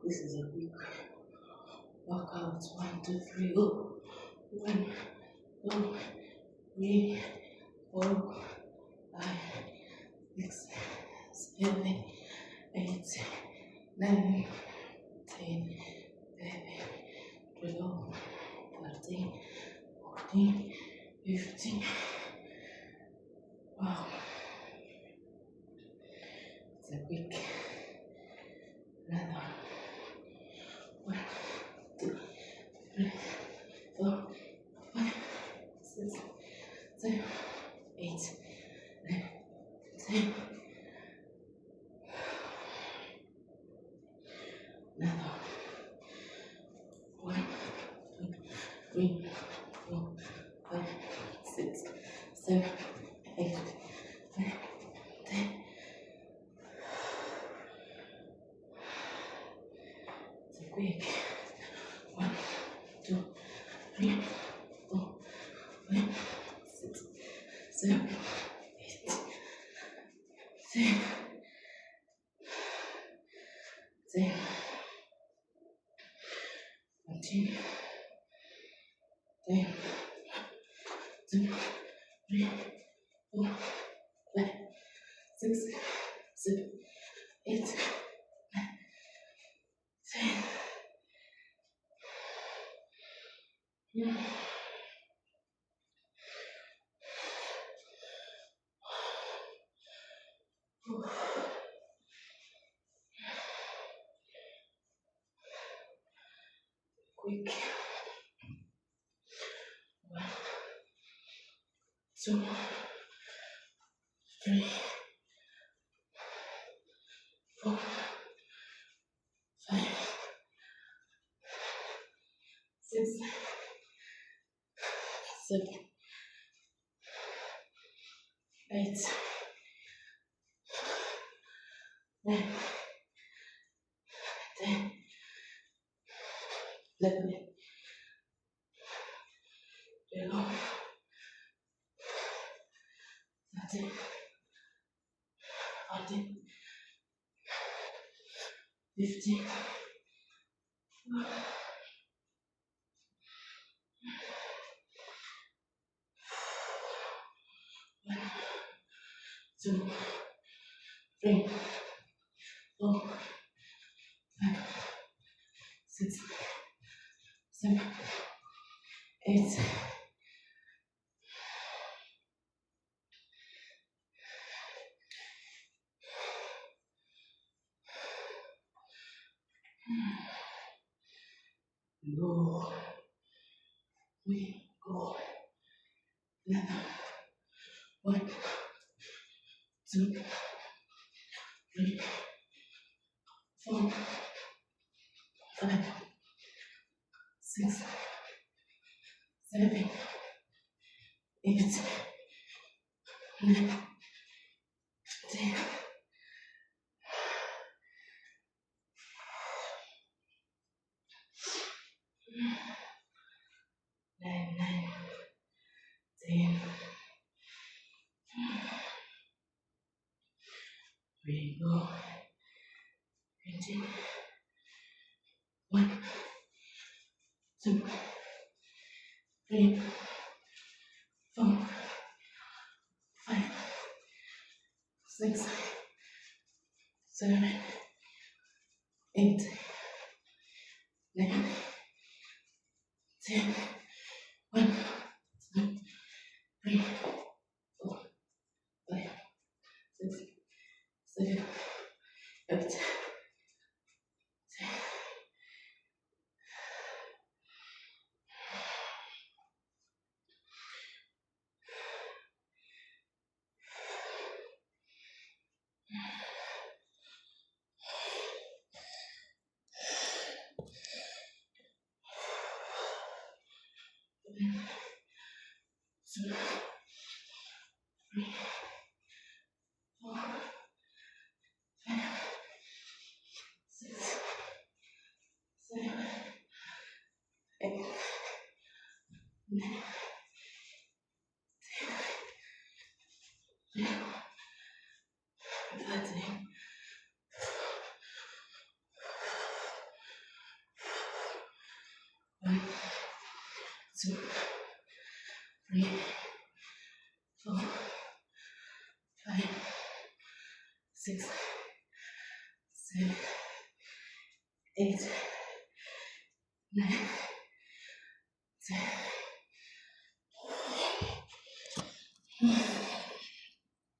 This is a quick workout. 1, 2, 3, go. 1, 2, 3, 4, 5, 6, 7, 8, 9, 10, 11, 12, 13, 14, 15. Wow. It's a quick. Another. 1, 2, 3, 4, 5, 6, 7, 8, 9, 10. Another. 1, 2, 3, 4, 5, 6, 7, 8, 9, 10. It's a quick. 1, 2, 3, 4, 5, 6, 7, 8, 10. 10. Continue. 10, 2, 3, 4, 5, 6, 7, 8, 9, 10. Quick. 1, 2, 3, 4, 5, 6, 7, 8, 9, 10, 11, 12, 13, 14, 15. 1, 2, 3, 4, 5, 6, 7, 8. Go. We go. Another. 1, 2, 3, 4, 5, 6, 7, 8, 9, 10. 9, 9, 10. We go. 20. 1, 2, 3, 4, 5, 6, 7, 8, 9, 10. 1, 2, 3, 4, 5, 6, 7, 8, 10. Two, 3, 4, 5, 6, 7, 8, 9, 10, 13, 2, 3, 4, 5, 6, 7, 8, 9, 10.